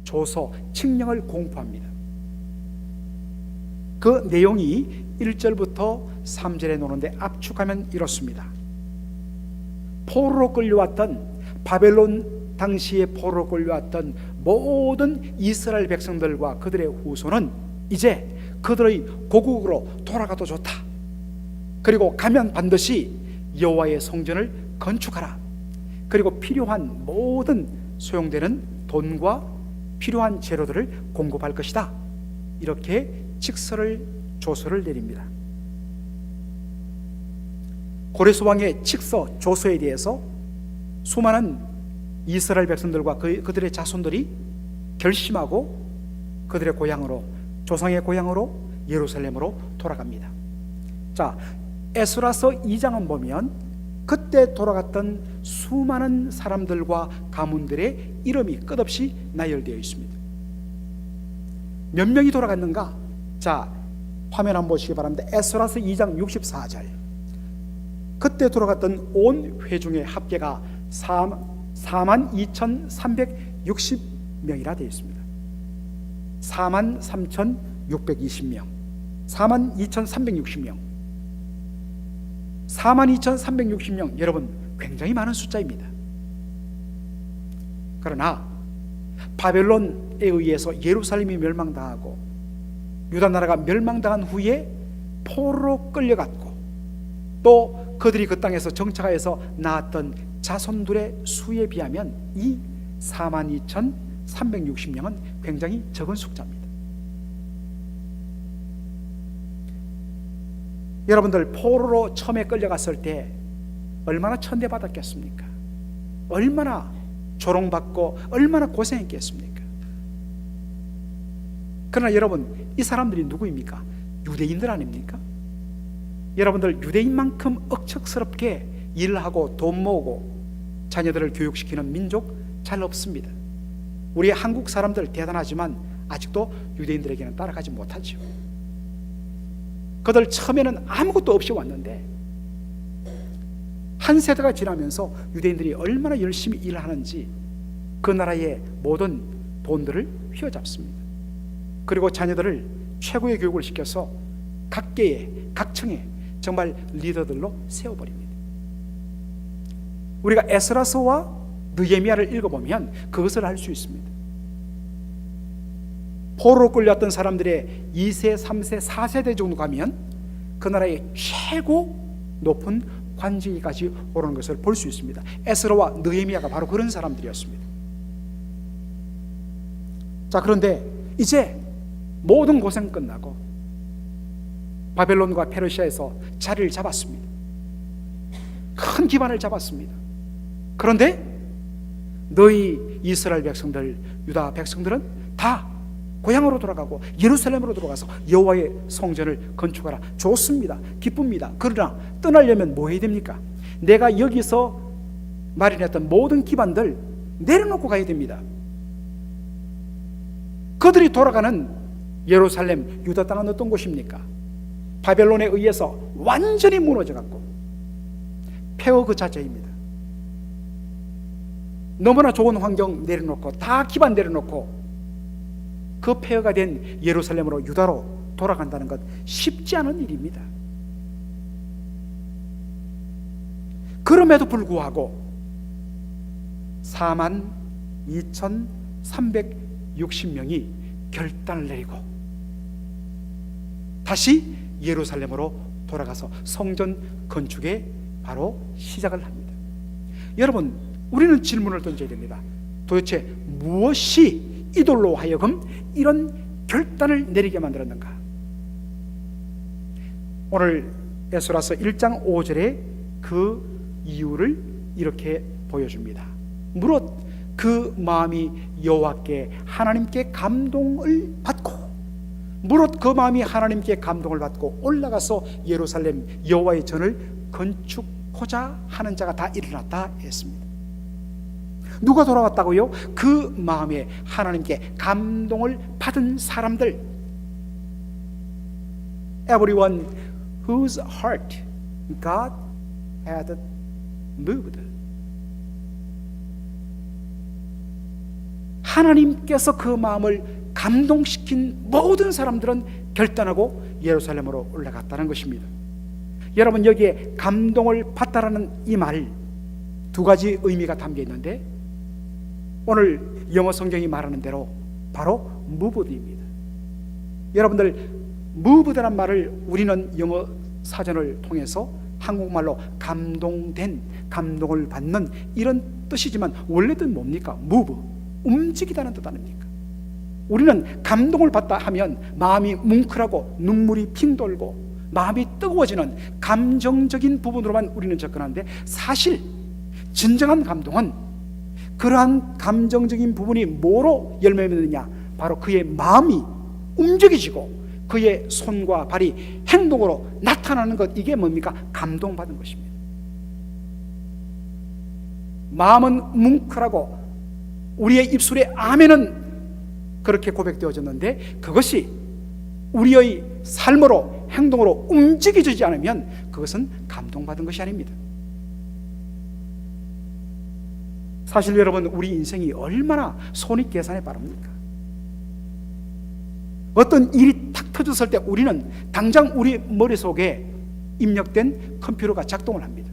조서, 칙령을 공포합니다. 그 내용이 1절부터 3절에 나오는데 압축하면 이렇습니다. 포로로 끌려왔던, 바벨론 당시에 포로로 끌려왔던 모든 이스라엘 백성들과 그들의 후손은 이제 그들의 고국으로 돌아가도 좋다. 그리고 가면 반드시 여호와의 성전을 건축하라. 그리고 필요한 모든 소용되는 돈과 필요한 재료들을 공급할 것이다. 이렇게 직서를, 조서를 내립니다. 고레스 왕의 직서, 조서에 대해서 수많은 이스라엘 백성들과 그들의 자손들이 결심하고 그들의 고향으로, 조상의 고향으로 예루살렘으로 돌아갑니다. 자, 에스라서 2장은 보면 그때 돌아갔던 수많은 사람들과 가문들의 이름이 끝없이 나열되어 있습니다. 몇 명이 돌아갔는가? 자, 화면 한번 보시기 바랍니다. 에스라서 2장 64절. 그때 돌아갔던 온 회중의 합계가 42,360명이라 되어 있습니다. 43,620명, 42,360명, 42,360명. 여러분, 굉장히 많은 숫자입니다. 그러나 바벨론에 의해서 예루살렘이 멸망당하고 유다 나라가 멸망당한 후에 포로로 끌려갔고 또 그들이 그 땅에서 정착하여서 낳았던 자손들의 수에 비하면 이 42,360명은 굉장히 적은 숫자입니다. 여러분들, 포로로 처음에 끌려갔을 때 얼마나 천대받았겠습니까? 얼마나 조롱받고 얼마나 고생했겠습니까? 그러나 여러분, 이 사람들이 누구입니까? 유대인들 아닙니까? 여러분들, 유대인만큼 억척스럽게 일하고 돈 모으고 자녀들을 교육시키는 민족 잘 없습니다. 우리 한국 사람들 대단하지만 아직도 유대인들에게는 따라가지 못하죠. 그들 처음에는 아무것도 없이 왔는데 한 세대가 지나면서 유대인들이 얼마나 열심히 일을 하는지 그 나라의 모든 돈들을 휘어잡습니다. 그리고 자녀들을 최고의 교육을 시켜서 각계에, 각층에 정말 리더들로 세워버립니다. 우리가 에스라서와 느헤미야를 읽어보면 그것을 알 수 있습니다. 포로로 끌려왔던 사람들의 2세, 3세, 4세대 정도 가면 그 나라의 최고 높은 관직까지 오르는 것을 볼 수 있습니다. 에스라와 느헤미야가 바로 그런 사람들이었습니다. 자, 그런데 이제 모든 고생 끝나고 바벨론과 페르시아에서 자리를 잡았습니다. 큰 기반을 잡았습니다. 그런데 너희 이스라엘 백성들, 유다 백성들은 다 고향으로 돌아가고 예루살렘으로 들어가서 여호와의 성전을 건축하라. 좋습니다. 기쁩니다. 그러나 떠나려면 뭐 해야 됩니까? 내가 여기서 마련했던 모든 기반들 내려놓고 가야 됩니다. 그들이 돌아가는 예루살렘, 유다 땅은 어떤 곳입니까? 바벨론에 의해서 완전히 무너져갖고 폐허 그 자체입니다. 너무나 좋은 환경 내려놓고 다 기반 내려놓고 그 폐허가 된 예루살렘으로, 유다로 돌아간다는 것 쉽지 않은 일입니다. 그럼에도 불구하고 42,360명이 결단을 내리고 다시 예루살렘으로 돌아가서 성전 건축에 바로 시작을 합니다. 여러분, 우리는 질문을 던져야 됩니다. 도대체 무엇이 이들로 하여금 이런 결단을 내리게 만들었는가? 오늘 에스라서 1장 5절에 그 이유를 이렇게 보여줍니다. 무릇 그 마음이 여호와께, 하나님께 감동을 받고, 무릇 그 마음이 하나님께 감동을 받고 올라가서 예루살렘 여호와의 전을 건축하고자 하는 자가 다 일어났다 했습니다. 누가 돌아왔다고요? 그 마음에 하나님께 감동을 받은 사람들. Everyone whose heart God had moved. 하나님께서 그 마음을 감동시킨 모든 사람들은 결단하고 예루살렘으로 올라갔다는 것입니다. 여러분, 여기에 감동을 받다라는 이 말 두 가지 의미가 담겨 있는데, 오늘 영어 성경이 말하는 대로 바로 moved입니다. 여러분들, moved란 말을 우리는 영어 사전을 통해서 한국말로 감동된, 감동을 받는 이런 뜻이지만 원래는 뭡니까? move, 움직이다는 뜻 아닙니까? 우리는 감동을 받다 하면 마음이 뭉클하고 눈물이 핑 돌고 마음이 뜨거워지는 감정적인 부분으로만 우리는 접근하는데, 사실 진정한 감동은 그러한 감정적인 부분이 뭐로 열매 맺느냐? 바로 그의 마음이 움직여지고 그의 손과 발이 행동으로 나타나는 것, 이게 뭡니까? 감동받은 것입니다. 마음은 뭉클하고 우리의 입술에 아멘은 그렇게 고백되어졌는데, 그것이 우리의 삶으로, 행동으로 움직여지지 않으면 그것은 감동받은 것이 아닙니다. 사실 여러분, 우리 인생이 얼마나 손익계산에 빠릅니까? 어떤 일이 탁 터졌을 때 우리는 당장 우리 머릿속에 입력된 컴퓨터가 작동을 합니다.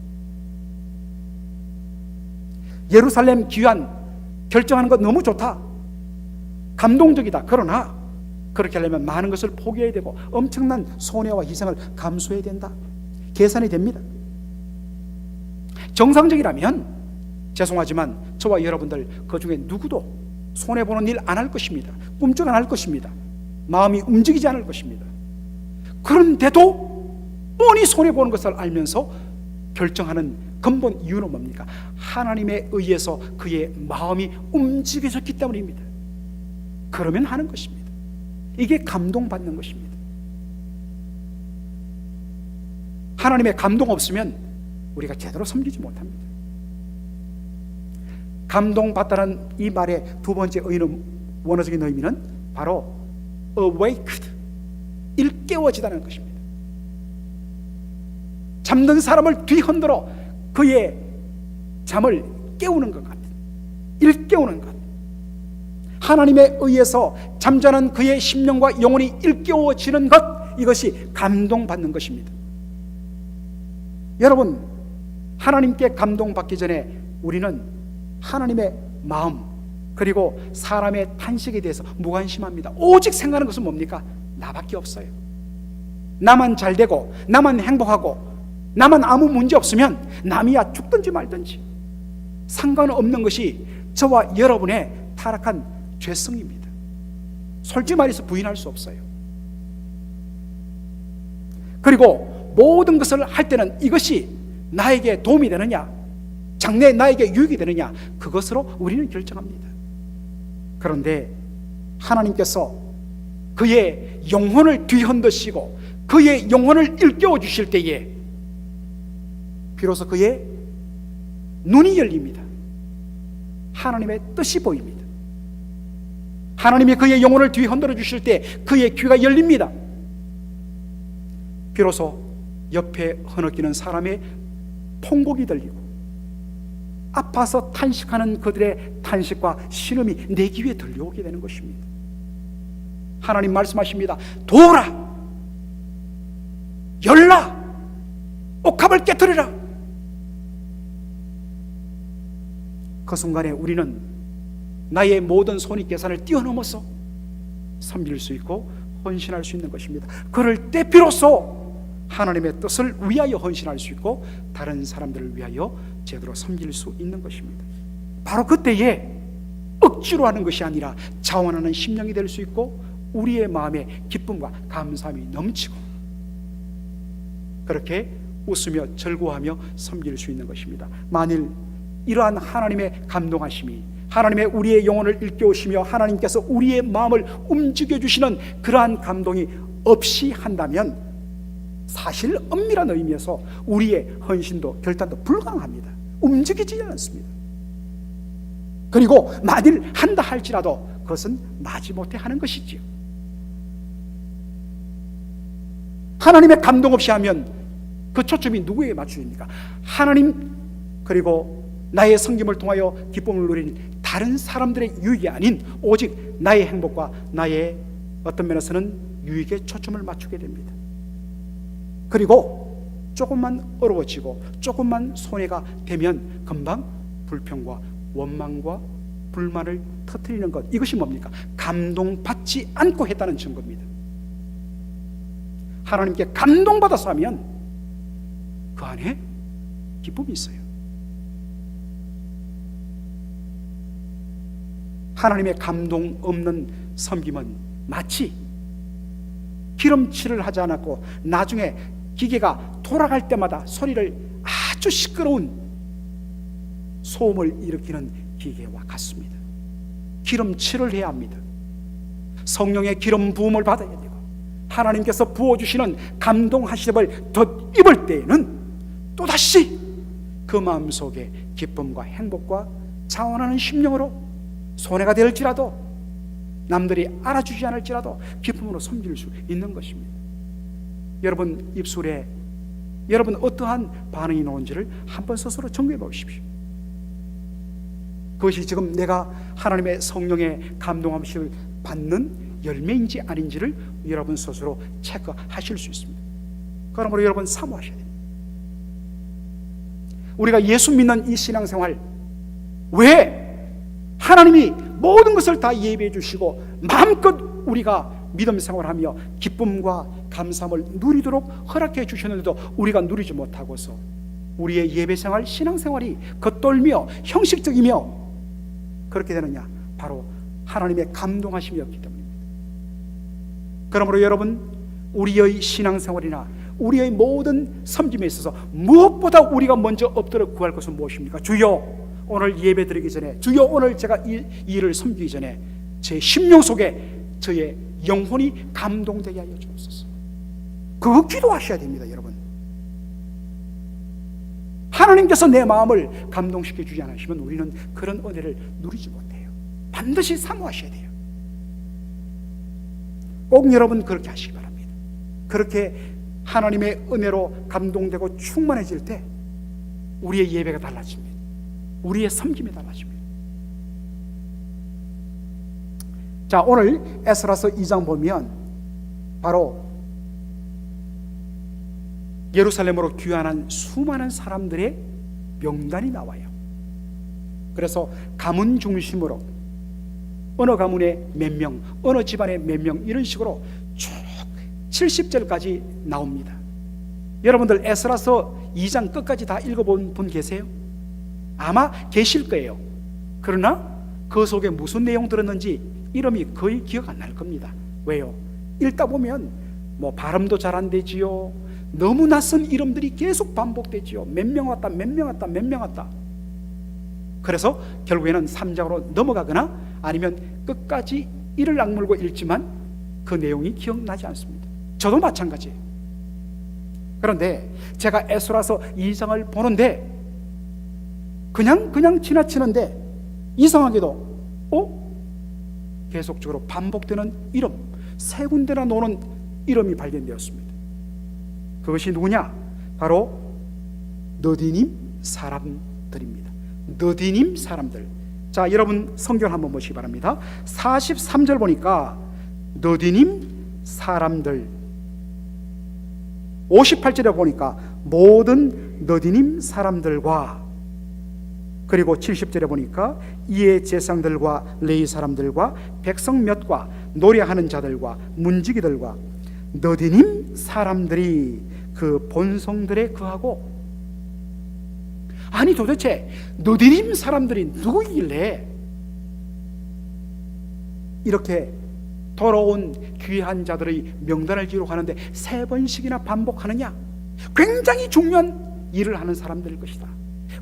예루살렘 귀환 결정하는 것 너무 좋다, 감동적이다. 그러나 그렇게 하려면 많은 것을 포기해야 되고 엄청난 손해와 희생을 감수해야 된다. 계산이 됩니다. 정상적이라면, 죄송하지만 저와 여러분들 그 중에 누구도 손해보는 일 안 할 것입니다. 꿈쩍 안 할 것입니다. 마음이 움직이지 않을 것입니다. 그런데도 뻔히 손해보는 것을 알면서 결정하는 근본 이유는 뭡니까? 하나님에 의해서 그의 마음이 움직여졌기 때문입니다. 그러면 하는 것입니다. 이게 감동받는 것입니다. 하나님의 감동 없으면 우리가 제대로 섬기지 못합니다. 감동받다는 이 말의 두 번째 의미는, 원어적인 의미는 바로 awaked, 일깨워지다는 것입니다. 잠든 사람을 뒤흔들어 그의 잠을 깨우는 것 같은, 일깨우는 것. 하나님에 의해서 잠자는 그의 심령과 영혼이 일깨워지는 것, 이것이 감동받는 것입니다. 여러분, 하나님께 감동받기 전에 우리는 하나님의 마음, 그리고 사람의 탄식에 대해서 무관심합니다. 오직 생각하는 것은 뭡니까? 나밖에 없어요. 나만 잘 되고, 나만 행복하고, 나만 아무 문제 없으면 남이야 죽든지 말든지 상관없는 것이 저와 여러분의 타락한 죄성입니다. 솔직히 말해서 부인할 수 없어요. 그리고 모든 것을 할 때는 이것이 나에게 도움이 되느냐, 장래에 나에게 유익이 되느냐, 그것으로 우리는 결정합니다. 그런데 하나님께서 그의 영혼을 뒤흔드시고 그의 영혼을 일깨워 주실 때에 비로소 그의 눈이 열립니다. 하나님의 뜻이 보입니다. 하나님이 그의 영혼을 뒤흔들어 주실 때 그의 귀가 열립니다. 비로소 옆에 흐느끼는 사람의 통곡이 들리고 아파서 탄식하는 그들의 탄식과 신음이 내 귀에 들려오게 되는 것입니다. 하나님 말씀하십니다. 도라, 열라, 옥합을 깨뜨리라. 그 순간에 우리는 나의 모든 손익계산을 뛰어넘어서 섬길 수 있고 헌신할 수 있는 것입니다. 그럴 때 비로소 하나님의 뜻을 위하여 헌신할 수 있고 다른 사람들을 위하여 제대로 섬길 수 있는 것입니다. 바로 그때에 억지로 하는 것이 아니라 자원하는 심령이 될 수 있고 우리의 마음에 기쁨과 감사함이 넘치고 그렇게 웃으며 즐거워하며 섬길 수 있는 것입니다. 만일 이러한 하나님의 감동하심이, 하나님의 우리의 영혼을 일깨우시며 하나님께서 우리의 마음을 움직여 주시는 그러한 감동이 없이 한다면 사실 엄밀한 의미에서 우리의 헌신도 결단도 불가능합니다. 움직이지 않습니다. 그리고 만일 한다 할지라도 그것은 마지못해 하는 것이지요. 하나님의 감동 없이 하면 그 초점이 누구에게 맞추십니까? 하나님 그리고 나의 섬김을 통하여 기쁨을 누린 다른 사람들의 유익이 아닌 오직 나의 행복과 나의 어떤 면에서는 유익에 초점을 맞추게 됩니다. 그리고 조금만 어려워지고 조금만 손해가 되면 금방 불평과 원망과 불만을 터뜨리는 것, 이것이 뭡니까? 감동받지 않고 했다는 증거입니다. 하나님께 감동받아서 하면 그 안에 기쁨이 있어요. 하나님의 감동 없는 섬김은 마치 기름칠을 하지 않았고 나중에 기계가 돌아갈 때마다 소리를 아주 시끄러운 소음을 일으키는 기계와 같습니다. 기름칠을 해야 합니다. 성령의 기름 부음을 받아야 되고 하나님께서 부어주시는 감동하심을 덧입을 때에는 또다시 그 마음속에 기쁨과 행복과 자원하는 심령으로 손해가 될지라도 남들이 알아주지 않을지라도 기쁨으로 섬길 수 있는 것입니다. 여러분 입술에 여러분 어떠한 반응이 나온지를 한번 스스로 점검해 보십시오. 그것이 지금 내가 하나님의 성령의 감동함을 받는 열매인지 아닌지를 여러분 스스로 체크하실 수 있습니다. 그러므로 여러분 사모하셔야 됩니다. 우리가 예수 믿는 이 신앙생활, 왜 하나님이 모든 것을 다 예비해 주시고 마음껏 우리가 믿음 생활하며 기쁨과 감사함을 누리도록 허락해 주셨는데도 우리가 누리지 못하고서 우리의 예배생활, 신앙생활이 겉돌며 형식적이며 그렇게 되느냐? 바로 하나님의 감동하심이 없기 때문입니다. 그러므로 여러분, 우리의 신앙생활이나 우리의 모든 섬김에 있어서 무엇보다 우리가 먼저 엎드려 구할 것은 무엇입니까? 주여, 오늘 예배 드리기 전에, 주여, 오늘 제가 이 일을 섬기기 전에 제 심령 속에 저의 영혼이 감동되게 하여 주옵소서. 그거 기도하셔야 됩니다. 여러분, 하나님께서 내 마음을 감동시켜 주지 않으시면 우리는 그런 은혜를 누리지 못해요. 반드시 사모하셔야 돼요. 꼭 여러분 그렇게 하시기 바랍니다. 그렇게 하나님의 은혜로 감동되고 충만해질 때 우리의 예배가 달라집니다. 우리의 섬김이 달라집니다. 자, 오늘 에스라서 2장 보면 바로 예루살렘으로 귀환한 수많은 사람들의 명단이 나와요. 그래서 가문 중심으로 어느 가문에 몇 명, 어느 집안에 몇 명, 이런 식으로 쭉 70절까지 나옵니다. 여러분들 에스라서 2장 끝까지 다 읽어본 분 계세요? 아마 계실 거예요. 그러나 그 속에 무슨 내용 들었는지 이름이 거의 기억 안 날 겁니다. 왜요? 읽다 보면 뭐 발음도 잘 안 되지요. 너무 낯선 이름들이 계속 반복되지요. 몇 명 왔다, 몇 명 왔다, 몇 명 왔다. 그래서 결국에는 3장으로 넘어가거나 아니면 끝까지 이를 악물고 읽지만 그 내용이 기억나지 않습니다. 저도 마찬가지예요. 그런데 제가 에스라서 2장을 보는데 그냥 지나치는데 이상하게도 계속적으로 반복되는 이름, 세 군데나 노는 이름이 발견되었습니다. 그것이 누구냐? 바로 너디님 사람들입니다. 너디님 사람들. 자, 여러분 성경 한번 보시기 바랍니다. 43절 보니까 너디님 사람들, 58절에 보니까 모든 너디님 사람들과, 그리고 70절에 보니까 이에 제상들과 레위 사람들과 백성 몇과 노래하는 자들과 문지기들과 너디님 사람들이 그 본성들에 거하고. 아니 도대체 너디님 사람들이 누구길래 이렇게 돌아온 귀한 자들의 명단을 기록하는데 3번씩이나 반복하느냐? 굉장히 중요한 일을 하는 사람들일 것이다.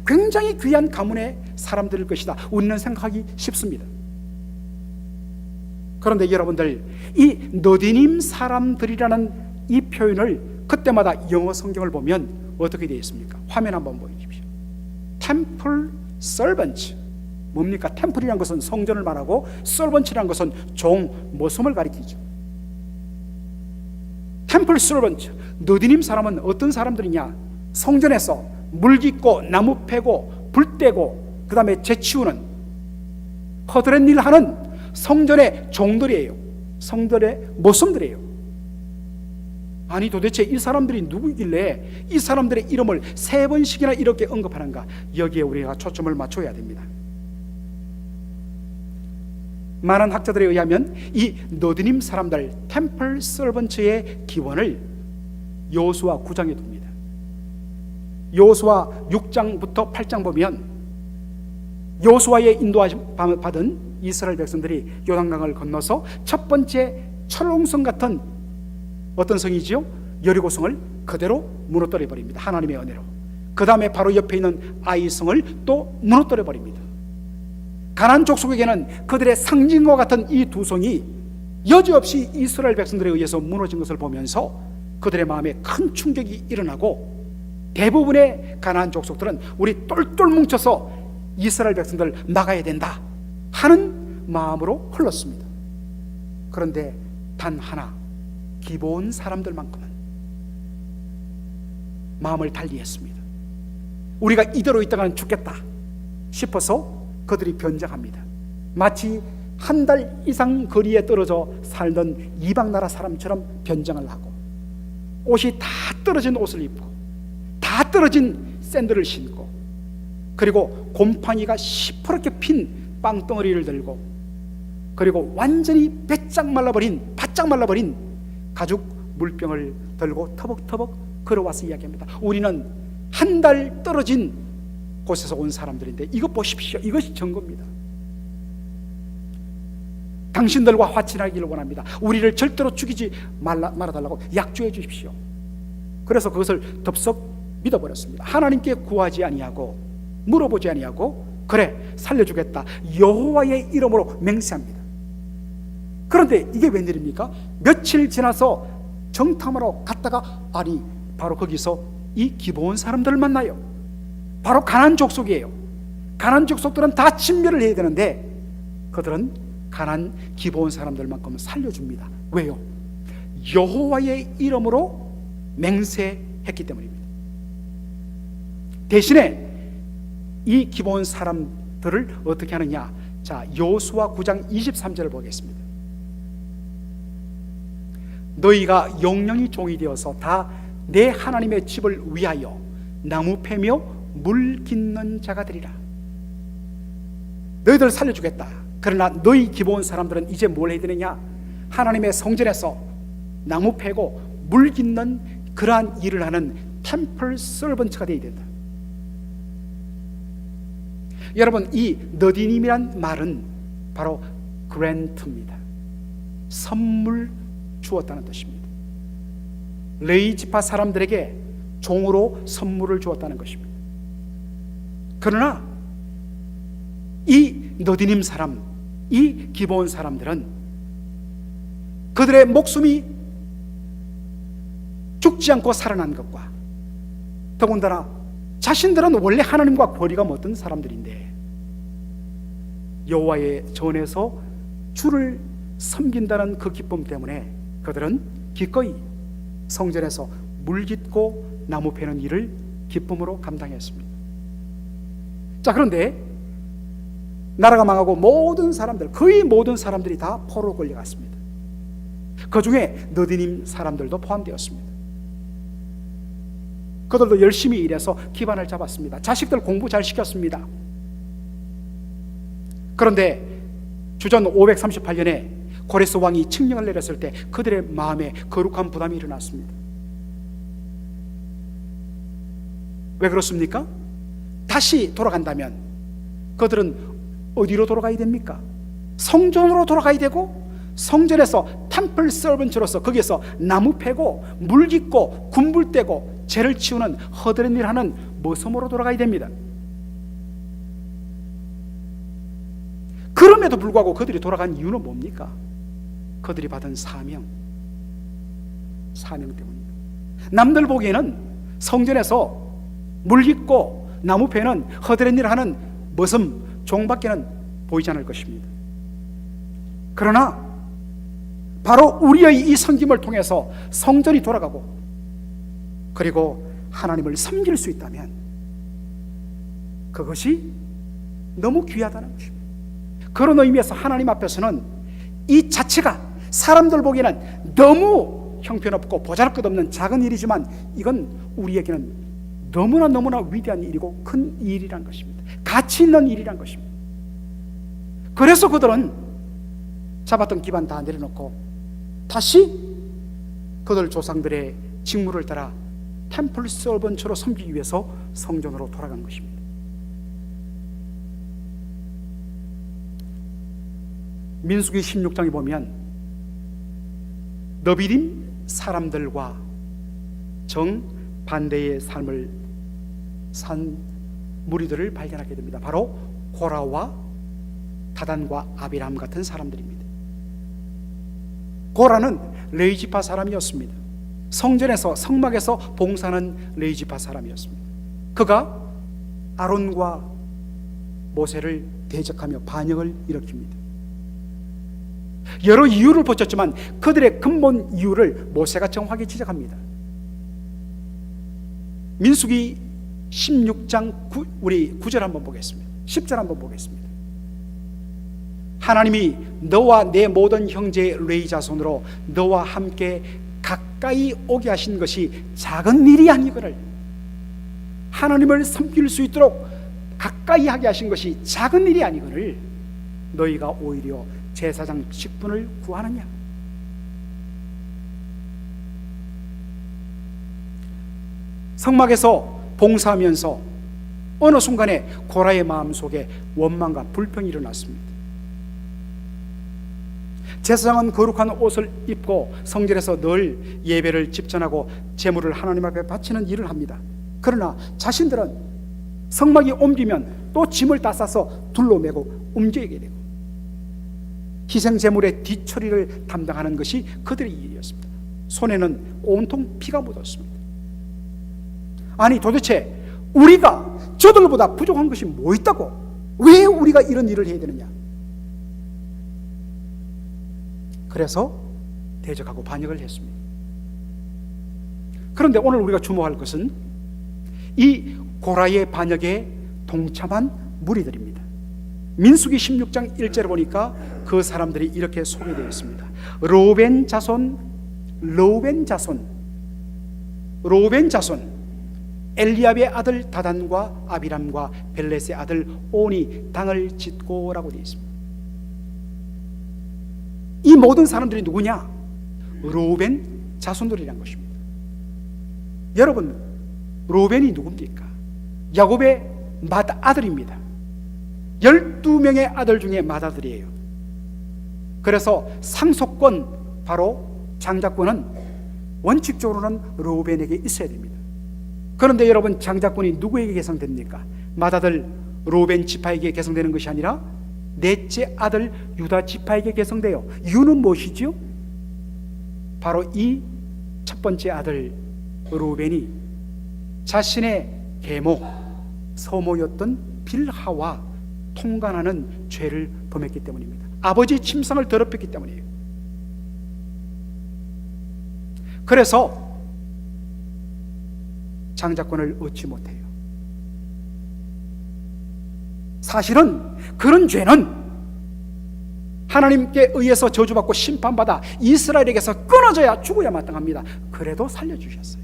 굉장히 귀한 가문의 사람들일 것이다. 우리는 생각하기 쉽습니다. 그런데 여러분들, 이 너디님 사람들이라는 이 표현을 그때마다 영어 성경을 보면 어떻게 되어 있습니까? 화면 한번 보여주십시오. Temple servant. 뭡니까? 템플이라는 것은 성전을 말하고 servant이라는 것은 종, 모섬을 가리키죠. Temple servant, 너디님 사람은 어떤 사람들이냐? 성전에서 물 깃고 나무 패고 불 떼고 그 다음에 재치우는 허드렛 일 하는 성전의 종들이에요. 성전의 모성들이에요. 아니 도대체 이 사람들이 누구길래 이 사람들의 이름을 3번씩이나 이렇게 언급하는가? 여기에 우리가 초점을 맞춰야 됩니다. 많은 학자들에 의하면 이 너디님 사람들 템플 서번트의 기원을 여호수아 9장에 둡니다. 여호수아 6장부터 8장 보면 여호수아의 인도받은 이스라엘 백성들이 요단강을 건너서 첫 번째 철옹성 같은 어떤 성이지요? 여리고성을 그대로 무너뜨려 버립니다. 하나님의 은혜로. 그 다음에 바로 옆에 있는 아이성을 또 무너뜨려 버립니다. 가나안 족속에게는 그들의 상징과 같은 이 두 성이 여지없이 이스라엘 백성들에 의해서 무너진 것을 보면서 그들의 마음에 큰 충격이 일어나고 대부분의 가나안 족속들은 우리 똘똘 뭉쳐서 이스라엘 백성들을 막아야 된다 하는 마음으로 흘렀습니다. 그런데 단 하나, 기브온 사람들만큼은 마음을 달리했습니다. 우리가 이대로 있다가는 죽겠다 싶어서 그들이 변장합니다. 마치 한 달 이상 거리에 떨어져 살던 이방 나라 사람처럼 변장을 하고 옷이 다 떨어진 옷을 입고 다 떨어진 샌들을 신고 그리고 곰팡이가 시퍼렇게 핀 빵덩어리를 들고 그리고 완전히 바짝 말라버린 가죽 물병을 들고 터벅터벅 걸어와서 이야기합니다. 우리는 한 달 떨어진 곳에서 온 사람들인데 이것 보십시오. 이것이 증거입니다. 당신들과 화친하기를 원합니다. 우리를 절대로 죽이지 말아달라고 약조해 주십시오. 그래서 그것을 덥석 믿어버렸습니다. 하나님께 구하지 아니하고 물어보지 아니하고 그래 살려주겠다 여호와의 이름으로 맹세합니다. 그런데 이게 웬일입니까? 며칠 지나서 정탐하러 갔다가 아니 바로 거기서 이 기브온 사람들을 만나요. 바로 가나안 족속이에요. 가나안 족속들은 다 진멸을 해야 되는데 그들은 가나안 기브온 사람들만큼은 살려줍니다. 왜요? 여호와의 이름으로 맹세했기 때문입니다. 대신에 이 기브온 사람들을 어떻게 하느냐? 자, 여호수아 9장 23절을 보겠습니다. 너희가 영영이 종이 되어서 다 내 하나님의 집을 위하여 나무 패며 물 깃는 자가 되리라. 너희들 살려주겠다. 그러나 너희 기브온 사람들은 이제 뭘 해야 되느냐? 하나님의 성전에서 나무 패고 물 깃는 그러한 일을 하는 템플 서번트가 되어야 된다. 여러분, 이 너디님이란 말은 바로 그랜트입니다. 선물 주었다는 뜻입니다. 레위 지파 사람들에게 종으로 선물을 주었다는 것입니다. 그러나 이 너디님 사람, 이 기브온 사람들은 그들의 목숨이 죽지 않고 살아난 것과 더군다나 자신들은 원래 하나님과 거리가 멀던 사람들인데 여호와의 전에서 주를 섬긴다는 그 기쁨 때문에 그들은 기꺼이 성전에서 물 깃고 나무 패는 일을 기쁨으로 감당했습니다. 자, 그런데 나라가 망하고 모든 사람들, 거의 모든 사람들이 다 포로로 끌려갔습니다. 그 중에 너디님 사람들도 포함되었습니다. 그들도 열심히 일해서 기반을 잡았습니다. 자식들 공부 잘 시켰습니다. 그런데 주전 538년에 고레스 왕이 칙령을 내렸을 때 그들의 마음에 거룩한 부담이 일어났습니다. 왜 그렇습니까? 다시 돌아간다면 그들은 어디로 돌아가야 됩니까? 성전으로 돌아가야 되고 성전에서 템플 서번트로서 거기에서 나무 패고 물 깃고 군불 떼고 죄를 치우는 허드렛 일 하는 모섬으로 돌아가야 됩니다. 그럼에도 불구하고 그들이 돌아간 이유는 뭡니까? 그들이 받은 사명 때문입니다. 남들 보기에는 성전에서 물 깃고 나무 패는 허드렛 일 하는 모섬 종밖에는 보이지 않을 것입니다. 그러나 바로 우리의 이 섬김을 통해서 성전이 돌아가고 그리고 하나님을 섬길 수 있다면 그것이 너무 귀하다는 것입니다. 그런 의미에서 하나님 앞에서는 이 자체가 사람들 보기에는 너무 형편없고 보잘것없는 작은 일이지만 이건 우리에게는 너무나 위대한 일이고 큰 일이란 것입니다. 가치 있는 일이란 것입니다. 그래서 그들은 잡았던 기반 다 내려놓고 다시 그들 조상들의 직무를 따라 템플 서번처로 섬기기 위해서 성전으로 돌아간 것입니다. 민수기 16장에 보면 너비림 사람들과 정반대의 삶을 산 무리들을 발견하게 됩니다. 바로 고라와 다단과 아비람 같은 사람들입니다. 고라는 레위지파 사람이었습니다. 성전에서 성막에서 봉사하는 레위지파 사람이었습니다. 그가 아론과 모세를 대적하며 반역을 일으킵니다. 여러 이유를 붙였지만 그들의 근본 이유를 모세가 정확하게 지적합니다. 민수기 16장 우리 9절 한번 보겠습니다. 10절 한번 보겠습니다. 하나님이 너와 내 모든 형제 레위 자손으로 너와 함께 가까이 오게 하신 것이 작은 일이 아니거늘 하나님을 섬길 수 있도록 가까이 하게 하신 것이 작은 일이 아니거늘 너희가 오히려 제사장 직분을 구하느냐. 성막에서 봉사하면서 어느 순간에 고라의 마음속에 원망과 불평이 일어났습니다. 제사장은 거룩한 옷을 입고 성전에서 늘 예배를 집전하고 제물을 하나님 앞에 바치는 일을 합니다. 그러나 자신들은 성막이 옮기면 또 짐을 다 싸서 둘로 메고 움직이게 되고 희생 제물의 뒤처리를 담당하는 것이 그들의 일이었습니다. 손에는 온통 피가 묻었습니다. 아니 도대체 우리가 저들보다 부족한 것이 뭐 있다고? 왜 우리가 이런 일을 해야 되느냐? 그래서 대적하고 반역을 했습니다. 그런데 오늘 우리가 주목할 것은 이 고라의 반역에 동참한 무리들입니다. 민수기 16장 1절을 보니까 그 사람들이 이렇게 소개되어 있습니다. 로벤 자손 엘리압의 아들 다단과 아비람과 벨렛의 아들 온이 당을 짓고라고 되어 있습니다. 이 모든 사람들이 누구냐? 로벤 자손들이란 것입니다. 여러분, 로벤이 누굽니까? 야곱의 맏아들입니다. 12명의 아들 중에 맏아들이에요. 그래서 상속권, 바로 장자권은 원칙적으로는 로벤에게 있어야 됩니다. 그런데 여러분, 장자권이 누구에게 계승됩니까? 맏아들 로벤 지파에게 계승되는 것이 아니라 넷째 아들 유다 지파에게 계승돼요. 이유는 무엇이지요? 바로 이 첫 번째 아들 로벤이 자신의 계모, 서모였던 빌하와 통간하는 죄를 범했기 때문입니다. 아버지의 침상을 더럽혔기 때문이에요. 그래서 장자권을 얻지 못해요. 사실은 그런 죄는 하나님께 의해서 저주받고 심판받아 이스라엘에게서 끊어져야 죽어야 마땅합니다. 그래도 살려주셨어요.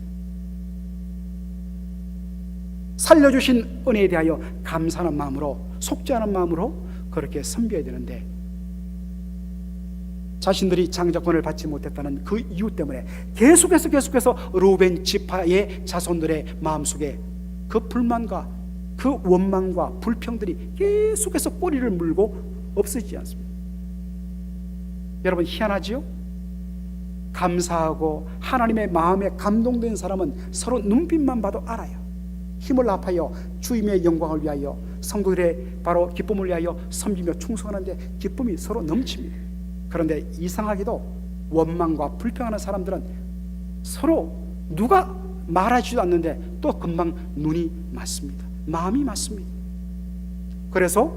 살려주신 은혜에 대하여 감사하는 마음으로, 속죄하는 마음으로 그렇게 섬겨야 되는데 자신들이 장자권을 받지 못했다는 그 이유 때문에 계속해서 루벤 지파의 자손들의 마음속에 그 불만과 그 원망과 불평들이 계속해서 꼬리를 물고 없어지지 않습니다. 여러분, 희한하지요? 감사하고 하나님의 마음에 감동된 사람은 서로 눈빛만 봐도 알아요. 힘을 합하여 주님의 영광을 위하여 성도들의 바로 기쁨을 위하여 섬기며 충성하는데 기쁨이 서로 넘칩니다. 그런데 이상하게도 원망과 불평하는 사람들은 서로 누가 말하지도 않는데 또 금방 눈이 맞습니다. 마음이 맞습니다. 그래서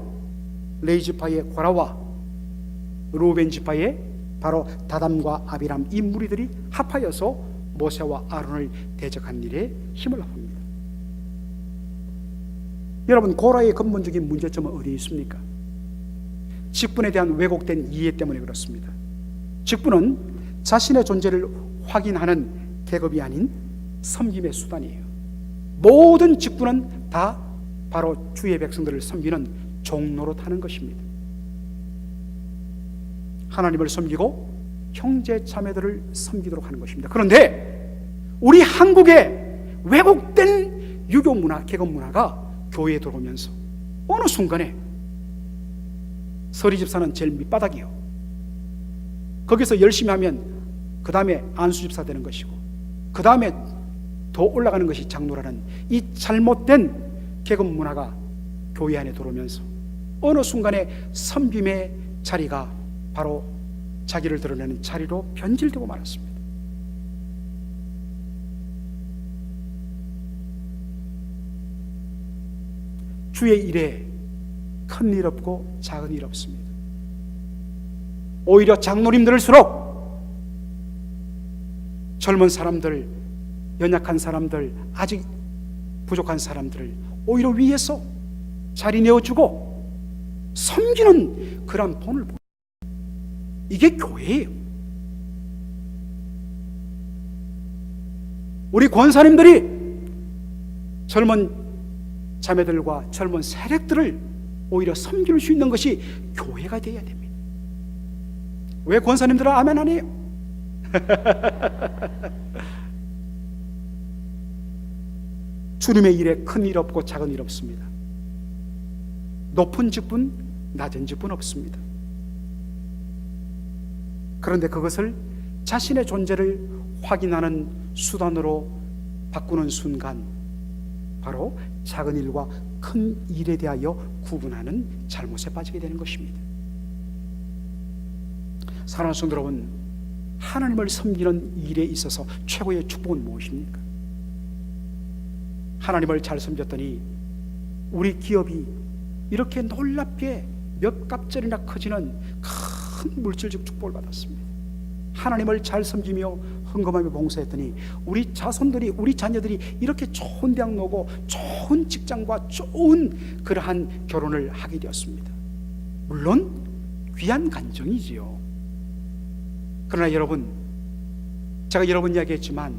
레위 지파의 고라와 루벤 지파의 바로 다단과 아비람, 이 무리들이 합하여서 모세와 아론을 대적한 일에 힘을 합니다. 여러분, 고라의 근본적인 문제점은 어디에 있습니까? 직분에 대한 왜곡된 이해 때문에 그렇습니다. 직분은 자신의 존재를 확인하는 계급이 아닌 섬김의 수단이에요. 모든 직분은 다 바로 주의 백성들을 섬기는 종로로 타는 것입니다. 하나님을 섬기고 형제 자매들을 섬기도록 하는 것입니다. 그런데 우리 한국의 왜곡된 유교 문화, 계급 문화가 교회에 들어오면서 어느 순간에 서리 집사는 제일 밑바닥이요. 거기서 열심히 하면 그 다음에 안수 집사 되는 것이고 그 다음에 더 올라가는 것이 장로라는 이 잘못된 계급 문화가 교회 안에 들어오면서 어느 순간에 섬김의 자리가 바로 자기를 드러내는 자리로 변질되고 말았습니다. 주의 일에 큰 일 없고 작은 일 없습니다. 오히려 장로님들일수록 젊은 사람들, 연약한 사람들, 아직 부족한 사람들을 오히려 위에서 자리 내어주고 섬기는 그런 본을 보여요. 이게 교회예요. 우리 권사님들이 젊은 자매들과 젊은 세력들을 오히려 섬길 수 있는 것이 교회가 되어야 됩니다. 왜 권사님들은 아멘 안 해요? 주님의 일에 큰 일 없고 작은 일 없습니다. 높은 직분, 낮은 직분 없습니다. 그런데 그것을 자신의 존재를 확인하는 수단으로 바꾸는 순간 바로 작은 일과 큰 일에 대하여 구분하는 잘못에 빠지게 되는 것입니다. 사랑하는 성도 여러분, 하나님을 섬기는 일에 있어서 최고의 축복은 무엇입니까? 하나님을 잘 섬겼더니 우리 기업이 이렇게 놀랍게 몇 갑절이나 커지는 큰 물질적 축복을 받았습니다. 하나님을 잘 섬기며 헌금하며 봉사했더니 우리 자손들이, 우리 자녀들이 이렇게 좋은 대학 나오고 좋은 직장과 좋은 그러한 결혼을 하게 되었습니다. 물론 귀한 간정이지요. 그러나 여러분, 제가 여러 번 이야기했지만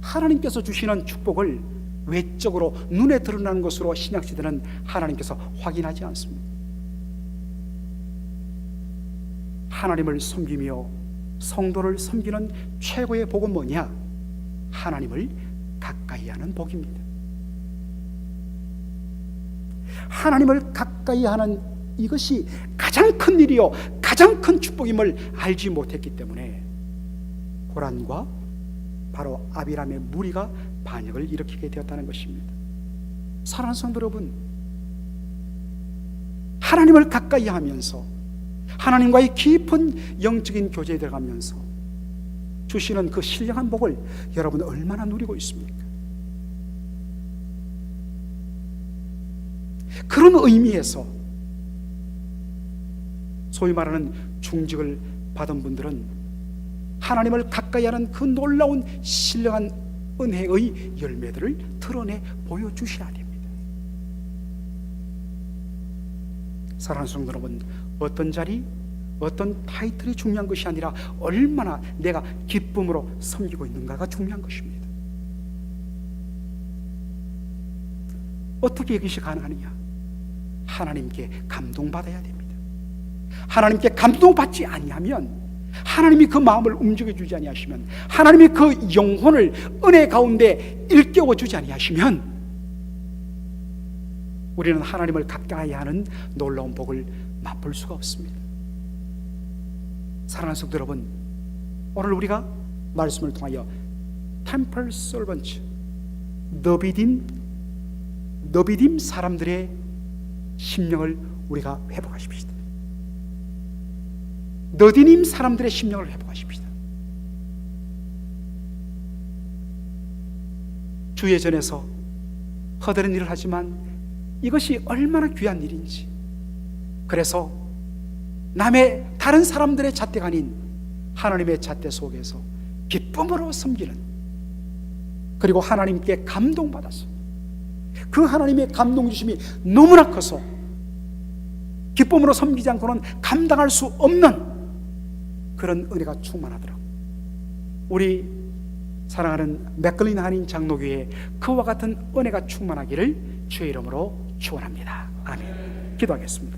하나님께서 주시는 축복을 외적으로 눈에 드러나는 것으로 신약시대는 하나님께서 확인하지 않습니다. 하나님을 섬기며 성도를 섬기는 최고의 복은 뭐냐? 하나님을 가까이 하는 복입니다. 바하나님을 가까이 하는 이것이 가장 큰 일이요 가장 큰 축복임을 알지 못했기 때문에 고란과 바로 아비람의 무리가 반역을 일으키게 되었다는 것입니다. 사랑하는 성도 여러분, 하나님을 가까이 하면서 하나님과의 깊은 영적인 교제에 들어가면서 주시는 그 신령한 복을 여러분 얼마나 누리고 있습니까? 그런 의미에서 소위 말하는 중직을 받은 분들은 하나님을 가까이 하는 그 놀라운 신령한 은혜의 열매들을 드러내 보여주셔야 됩니다. 사랑하는 성도 여러분, 어떤 자리, 어떤 타이틀이 중요한 것이 아니라 얼마나 내가 기쁨으로 섬기고 있는가가 중요한 것입니다. 어떻게 이것이 가능하느냐? 하나님께 감동받아야 됩니다. 하나님께 감동받지 아니하면, 하나님이 그 마음을 움직여주지 아니하시면, 하나님이 그 영혼을 은혜 가운데 일깨워주지 아니하시면 우리는 하나님을 가까이 하는 놀라운 복을 맛볼 수가 없습니다. 사랑하는 성도 여러분, 오늘 우리가 말씀을 통하여 템플 서번트, 너비딤 사람들의 심령을 우리가 회복하십시다. 너디님 사람들의 심령을 회복하십시다. 주 예전에서 허다른 일을 하지만 이것이 얼마나 귀한 일인지, 그래서 남의 다른 사람들의 잣대가 아닌 하나님의 잣대 속에서 기쁨으로 섬기는, 그리고 하나님께 감동받아서 그 하나님의 감동 주심이 너무나 커서 기쁨으로 섬기지 않고는 감당할 수 없는 그런 은혜가 충만하도록 우리 사랑하는 맥클린 한인 장로교회에 그와 같은 은혜가 충만하기를 주의 이름으로 축원합니다. 아멘. 기도하겠습니다.